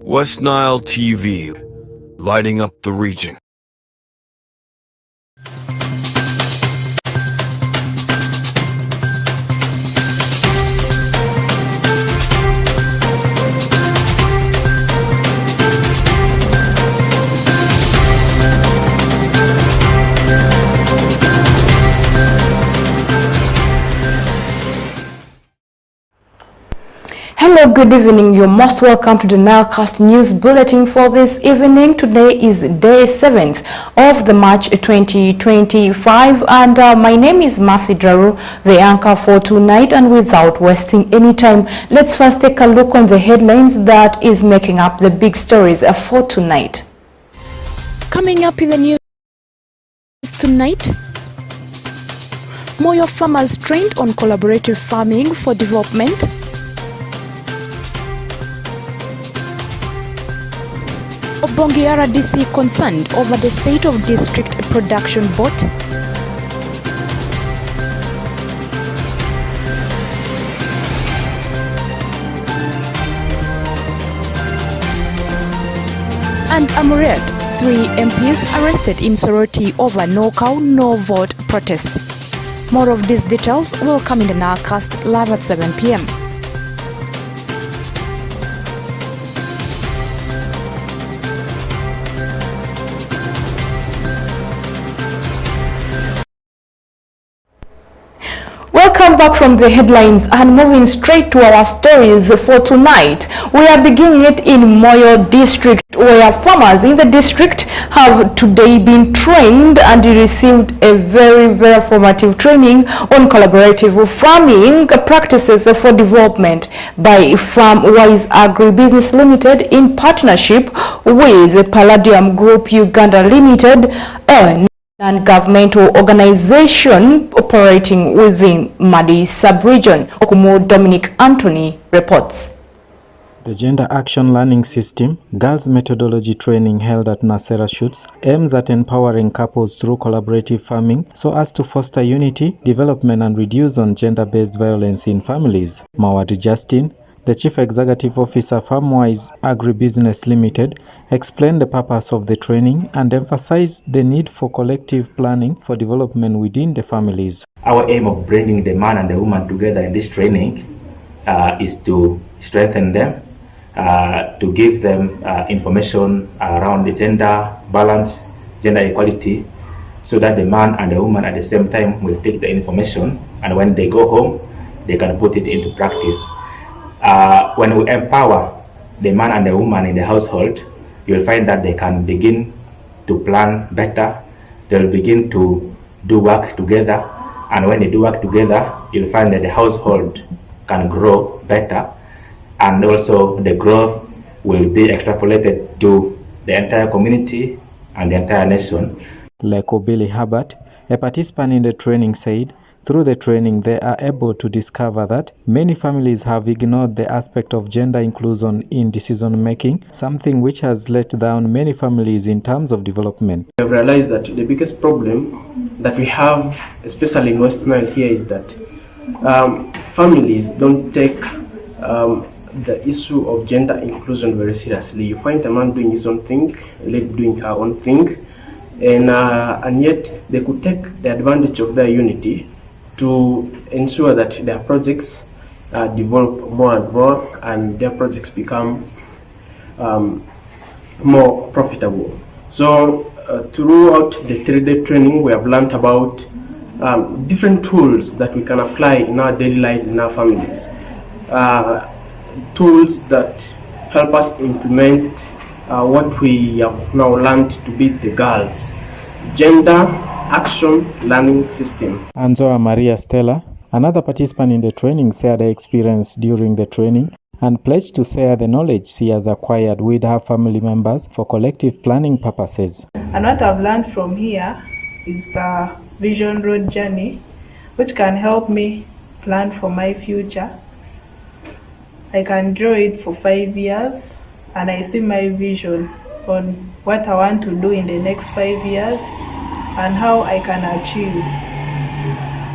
West Nile TV, lighting up the region. Hello, good evening. You're most welcome to the NILEcast News Bulletin for this evening. Today is day 7th of the March 2025 and my name is Mercy Daru, the anchor for tonight, and without wasting any time, let's first take a look on the headlines that is making up the big stories for tonight. Coming up in the news tonight, Moyo farmers trained on collaborative farming for development. Obongi RDC concerned over the state of district production boat. And Amuriat, 3 MPs arrested in Soroti over no cow, no vote protest. More of these details will come in the NILEcast live at 7 p.m. Welcome back from the headlines and moving straight to our stories for tonight. We are beginning it in Moyo district, where farmers in the district have today been trained and received a very formative training on collaborative farming practices for development by Farmwise Agribusiness Limited in partnership with Palladium Group Uganda Limited, a non-governmental organization operating within Madi sub-region. Okumo Dominic Anthony reports. The Gender Action Learning System, Girls Methodology Training held at Nasera Shoots, aims at empowering couples through collaborative farming so as to foster unity, development and reduce on gender-based violence in families. Mawad Justin, the Chief Executive Officer Farmwise Agribusiness Limited, explained the purpose of the training and emphasized the need for collective planning for development within the families. Our aim of bringing the man and the woman together in this training is to strengthen them, to give them information around the gender balance, gender equality, so that the man and the woman at the same time will take the information, and when they go home, they can put it into practice. When we empower the man and the woman in the household, you'll find that they can begin to plan better, they'll begin to do work together, and when they do work together, you'll find that the household can grow better, and also the growth will be extrapolated to the entire community and the entire nation. Like Billy Herbert, a participant in the training, said, through the training, they are able to discover that many families have ignored the aspect of gender inclusion in decision-making, something which has let down many families in terms of development. We have realized that the biggest problem that we have, especially in West Nile here, is that families don't take the issue of gender inclusion very seriously. You find a man doing his own thing, a lady doing her own thing, and yet they could take the advantage of their unity to ensure that their projects develop more and more, and their projects become more profitable. So throughout the 3-day training, we have learned about different tools that we can apply in our daily lives, in our families. Tools that help us implement what we have now learned to be the girls. Gender Action Learning System. Anzoa Maria Stella, another participant in the training, shared her experience during the training and pledged to share the knowledge she has acquired with her family members for collective planning purposes. And what I've learned from here is the Vision Road journey, which can help me plan for my future. I can draw it for 5 years, and I see my vision on what I want to do in the next 5 years and how I can achieve.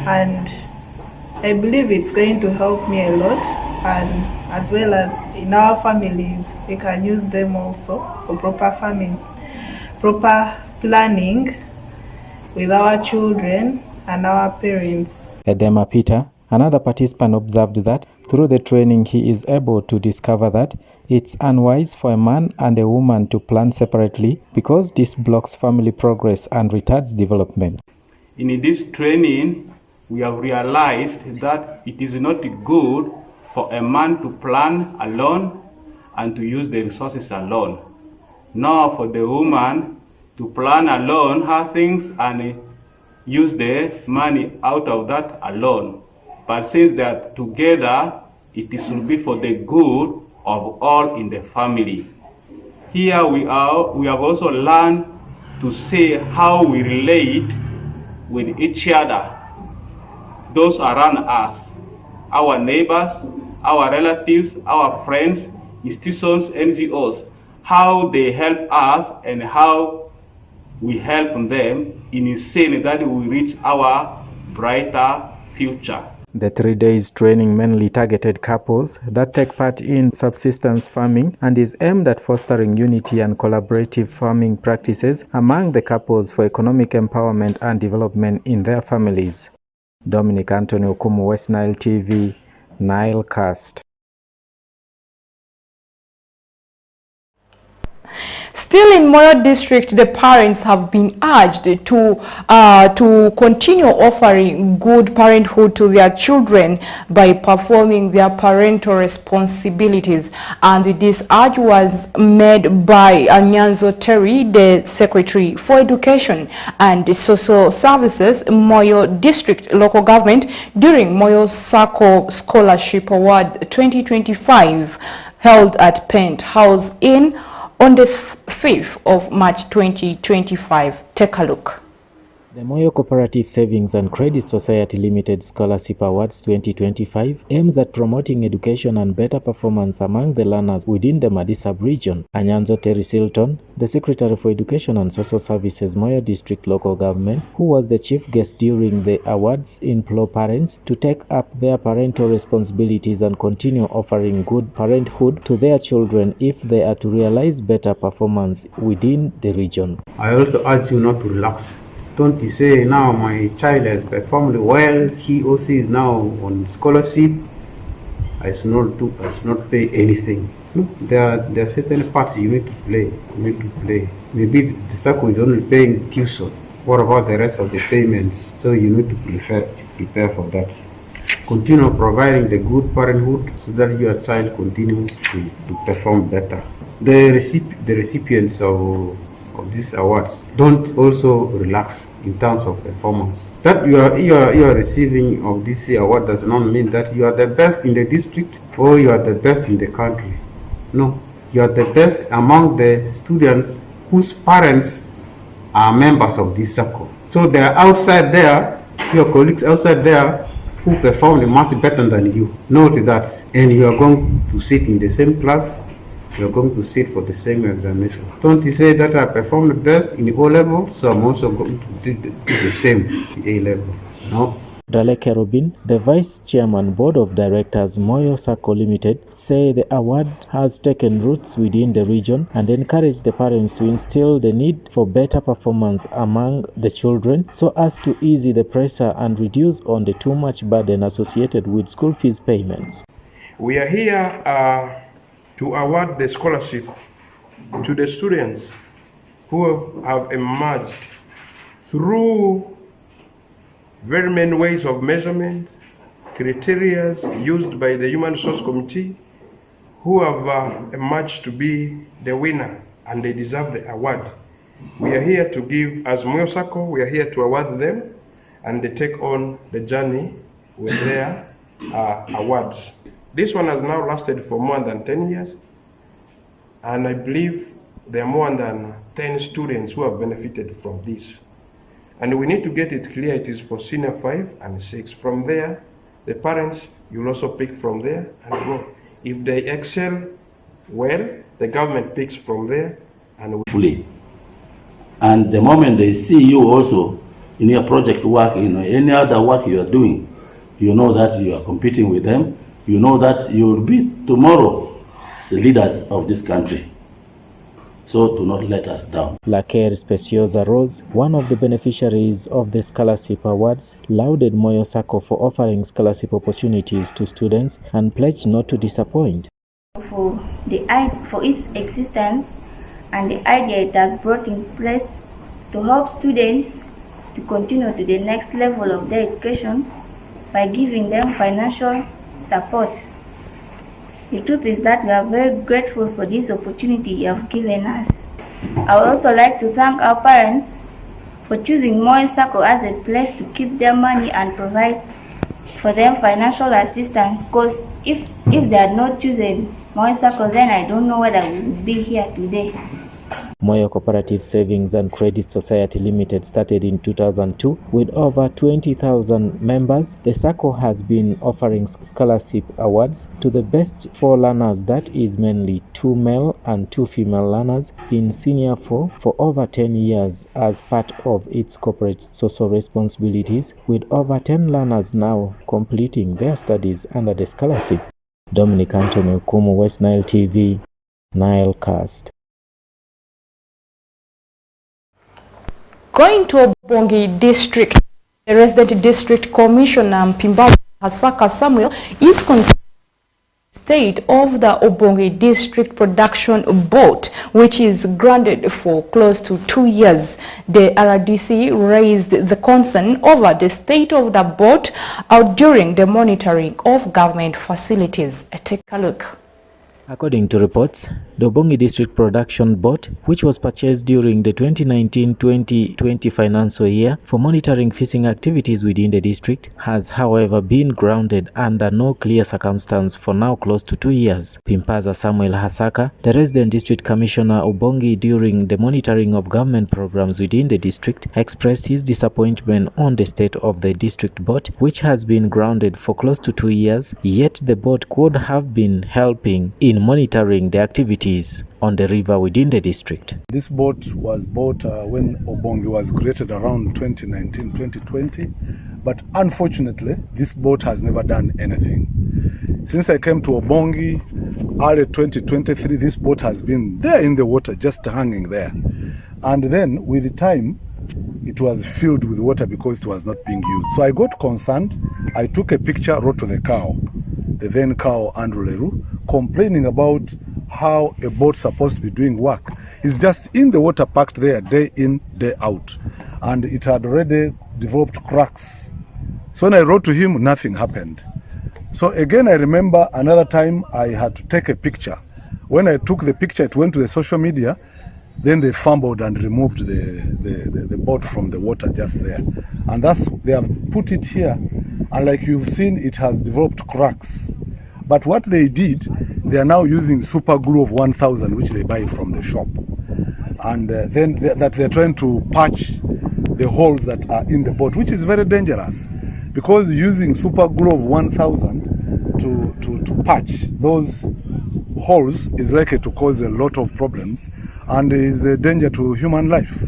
And I believe it's going to help me a lot, and as well as in our families. We can use them also for proper farming, proper planning with our children and our parents. Edema Peter, another participant, observed that through the training he is able to discover that it's unwise for a man and a woman to plan separately because this blocks family progress and retards development. In this training, we have realized that it is not good for a man to plan alone and to use the resources alone, nor for the woman to plan alone her things and use the money out of that alone. But since they are together, it should be for the good of all in the family. Here we have also learned to see how we relate with each other, those around us, our neighbors, our relatives, our friends, institutions, NGOs, how they help us and how we help them in saying that we reach our brighter future. The 3 days training mainly targeted couples that take part in subsistence farming and is aimed at fostering unity and collaborative farming practices among the couples for economic empowerment and development in their families. Dominic Anthony Okumu, West Nile TV, Nilecast. Still in Moyo district, the parents have been urged to continue offering good parenthood to their children by performing their parental responsibilities. And this urge was made by Nyanzo Terry, the Secretary for Education and Social Services, Moyo District Local Government, during Moyo Sacco Scholarship Award 2025 held at Pent House Inn on the 5th of March 2025. Take a look. The Moyo Cooperative Savings and Credit Society Limited Scholarship Awards 2025 aims at promoting education and better performance among the learners within the Madi sub-region. Anyanzo Terry Silton, the Secretary for Education and Social Services, Moyo District Local Government, who was the chief guest during the awards, implored parents to take up their parental responsibilities and continue offering good parenthood to their children if they are to realize better performance within the region. I also urge you not to relax. Don't you say now my child has performed well, he or she is now on scholarship, I should not pay anything. No, there are certain parts you need to play. Maybe the SACCO is only paying tuition. What about the rest of the payments? So you need to prepare for that. Continue providing the good parenthood so that your child continues to perform better. The recipients of these awards don't also relax in terms of performance. That you are receiving of this award does not mean that you are the best in the district or you are the best in the country. No, you are the best among the students whose parents are members of this circle. So they are outside there, your colleagues outside there who performed much better than you. Note that, and you are going to sit in the same class. You're going to sit for the same examination. Don't you say that I performed best in the O level, so I'm also going to do the same in the A level? No. Dale Kerubin, the Vice Chairman Board of Directors Moyo Sacco Limited, say the award has taken roots within the region and encouraged the parents to instill the need for better performance among the children so as to ease the pressure and reduce on the too much burden associated with school fees payments. We are here to award the scholarship to the students who have emerged through very many ways of measurement, criteria used by the Human Resource Committee, who have emerged to be the winner and they deserve the award. We are here to give, as Moyo Sacco, we are here to award them and they take on the journey with their awards. This one has now lasted for more than 10 years, and I believe there are more than 10 students who have benefited from this. And we need to get it clear, it is for senior 5 and 6. From there, the parents, you'll also pick from there and go. If they excel well, the government picks from there and fully. And the moment they see you also in your project work, any other work you are doing, you know that you are competing with them you know that you will be tomorrow the leaders of this country. So do not let us down. Laker Speciosa Rose, one of the beneficiaries of the scholarship awards, lauded Moyo Sacco for offering scholarship opportunities to students and pledged not to disappoint. For its existence and the idea it has brought in place to help students to continue to the next level of their education by giving them financial support. The truth is that we are very grateful for this opportunity you have given us. I would also like to thank our parents for choosing Moyo Sacco as a place to keep their money and provide for them financial assistance, because if they had not chosen Moyo Sacco, then I don't know whether we would be here today. Moyo Cooperative Savings and Credit Society Limited started in 2002 with over 20,000 members. The SACCO has been offering scholarship awards to the best 4 learners, that is mainly 2 male and 2 female learners in Senior 4 for over 10 years as part of its corporate social responsibilities, with over 10 learners now completing their studies under the scholarship. Dominic Anthony Okumu, West Nile TV, Nile Cast. Going to Obongi District, the resident district commissioner Mpimba Hasaka Samuel is concerned with the state of the Obongi District Production Board, which is grounded for close to 2 years. The RDC raised the concern over the state of the board during the monitoring of government facilities. Take a look. According to reports, the Obongi District Production Board, which was purchased during the 2019-2020 financial year for monitoring fishing activities within the district, has however been grounded under no clear circumstance for now close to 2 years. Pimpaza Samuel Hasaka, the resident district commissioner Obongi, during the monitoring of government programs within the district, expressed his disappointment on the state of the district board, which has been grounded for close to 2 years, yet the board could have been helping in monitoring the activities on the river within the district. This boat was bought when Obongi was created around 2019-2020, but unfortunately this boat has never done anything. Since I came to Obongi early 2023, this boat has been there in the water, just hanging there. And then with the time, it was filled with water because it was not being used. So I got concerned. I took a picture, wrote to the cow, the then cow Andrew Leroux, complaining about how a boat supposed to be doing work. It's just in the water, parked there day in, day out. And it had already developed cracks. So when I wrote to him, nothing happened. So again, I remember another time I had to take a picture. When I took the picture, it went to the social media. Then they fumbled and removed the boat from the water just there. And they have put it here. And like you've seen, it has developed cracks. But what they did, they are now using super glue of 1000, which they buy from the shop. And then they're trying to patch the holes that are in the boat, which is very dangerous. Because using super glue of 1000 to patch those holes is likely to cause a lot of problems and is a danger to human life.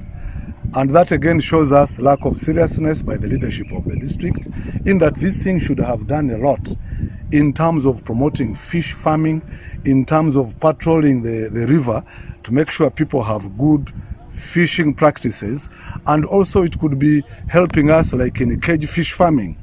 And that again shows us lack of seriousness by the leadership of the district, in that this thing should have done a lot in terms of promoting fish farming, in terms of patrolling the river to make sure people have good fishing practices, and also it could be helping us like in cage fish farming.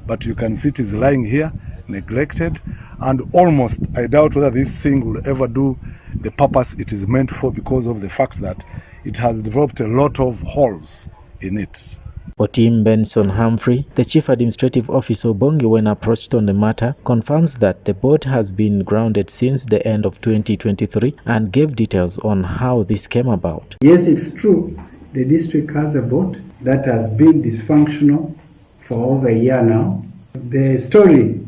But you can see it is lying here, neglected, and almost I doubt whether this thing will ever do the purpose it is meant for, because of the fact that it has developed a lot of holes in it. Otim Benson Humphrey, the Chief Administrative Officer Obongi, when approached on the matter, confirms that the boat has been grounded since the end of 2023 and gave details on how this came about. Yes, it's true. The district has a boat that has been dysfunctional for over a year now. The story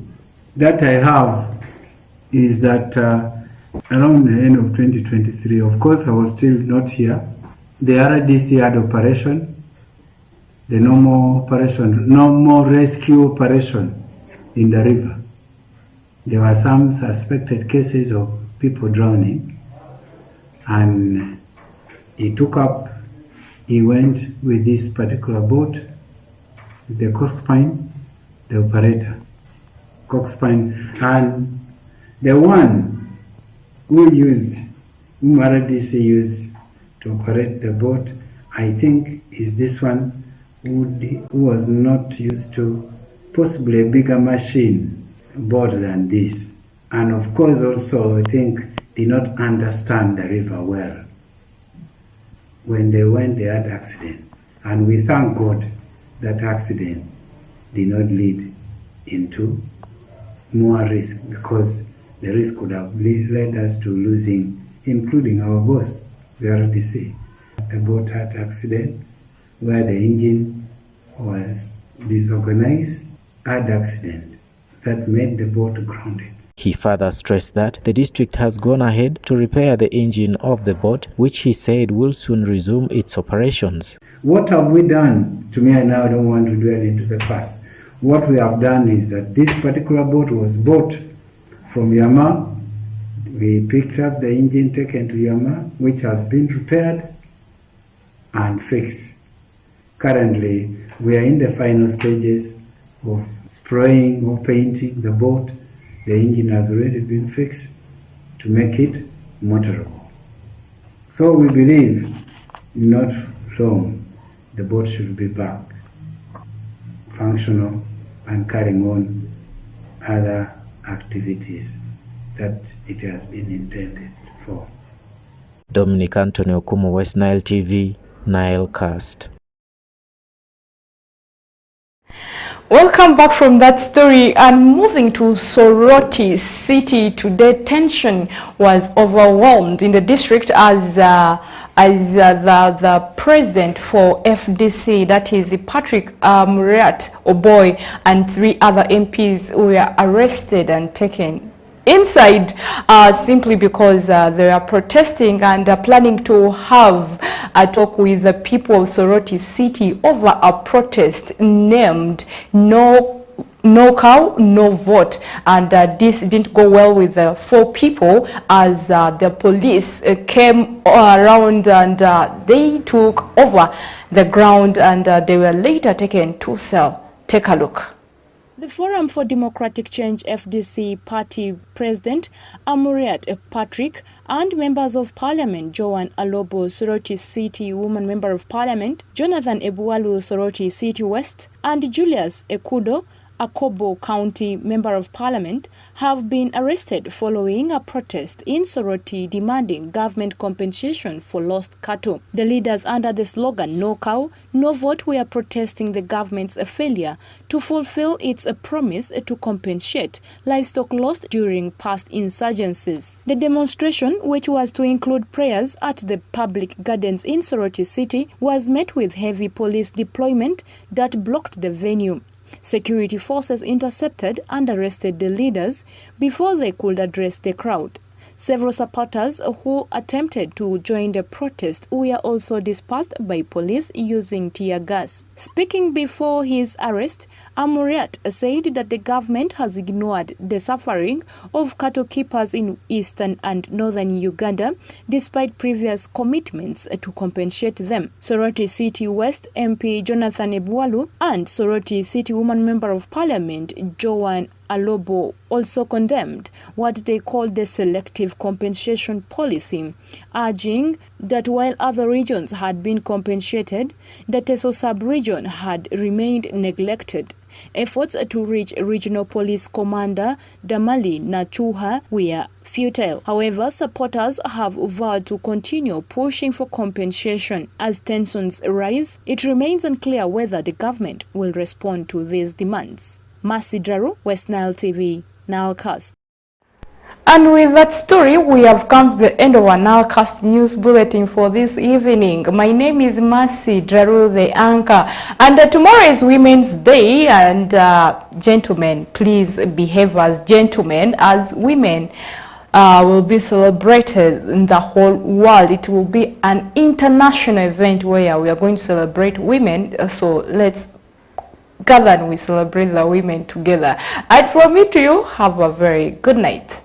that I have is that around the end of 2023, of course I was still not here, the RDC had operation, the normal rescue operation in the river. There were some suspected cases of people drowning, and he went with this particular boat, the coast pine, the operator, coxswain, and the one who RDC used to operate the boat, I think is this one who was not used to possibly a bigger machine boat than this. And of course also I think did not understand the river well. When they went, they had accident. And we thank God that accident did not lead into more risk, because the risk could have led us to losing, including our boss, the RDC. A boat had accident where the engine was disorganized, had accident that made the boat grounded. He further stressed that the district has gone ahead to repair the engine of the boat, which he said will soon resume its operations. What have we done? To me, I now don't want to dwell into the past. What we have done is that this particular boat was bought from Yama. We picked up the engine, taken to Yama, which has been repaired and fixed. Currently, we are in the final stages of spraying or painting the boat. The engine has already been fixed to make it motorable. So we believe not long the boat should be back functional and carrying on other activities that it has been intended for. Dominic Anthony Okumu, West Nile TV, Nile Cast. Welcome back from that story, and moving to Soroti City today. Tension was overwhelmed in the district as the president for FDC, that is Patrick Muriat Oboy, and 3 other MPs were arrested and taken inside simply because they are protesting and planning to have a talk with the people of Soroti City over a protest named No Cow, No Vote. And this didn't go well with the 4 people as the police came around and they took over the ground, and they were later taken to cell. Take a look. The Forum for Democratic Change FDC party president Amuriat Patrick and members of parliament Joan Alobo, Soroti City woman member of parliament, Jonathan Ebualu, Soroti City West, and Julius Ekudo, Akobo County Member of Parliament, have been arrested following a protest in Soroti demanding government compensation for lost cattle. The leaders under the slogan No Cow, No Vote were protesting the government's failure to fulfill its promise to compensate livestock lost during past insurgencies. The demonstration, which was to include prayers at the public gardens in Soroti City, was met with heavy police deployment that blocked the venue. Security forces intercepted and arrested the leaders before they could address the crowd. Several supporters who attempted to join the protest were also dispersed by police using tear gas. Speaking before his arrest, Amuriat said that the government has ignored the suffering of cattle keepers in eastern and northern Uganda despite previous commitments to compensate them. Soroti City West MP Jonathan Ebualu and Soroti City Woman Member of Parliament Joan Alobo also condemned what they called the selective compensation policy, urging that while other regions had been compensated, the Teso sub-region had remained neglected. Efforts to reach Regional Police Commander Damali Nachuha were futile. However, supporters have vowed to continue pushing for compensation. As tensions rise, it remains unclear whether the government will respond to these demands. Mercy Draru, West Nile TV, Nilecast. And with that story, we have come to the end of our Nilecast news bulletin for this evening. My name is Mercy Draru, the anchor. And tomorrow is Women's Day, and gentlemen, please behave as gentlemen, as women will be celebrated in the whole world. It will be an international event where we are going to celebrate women. So let's gather and we celebrate the women together. And from me to you, have a very good night.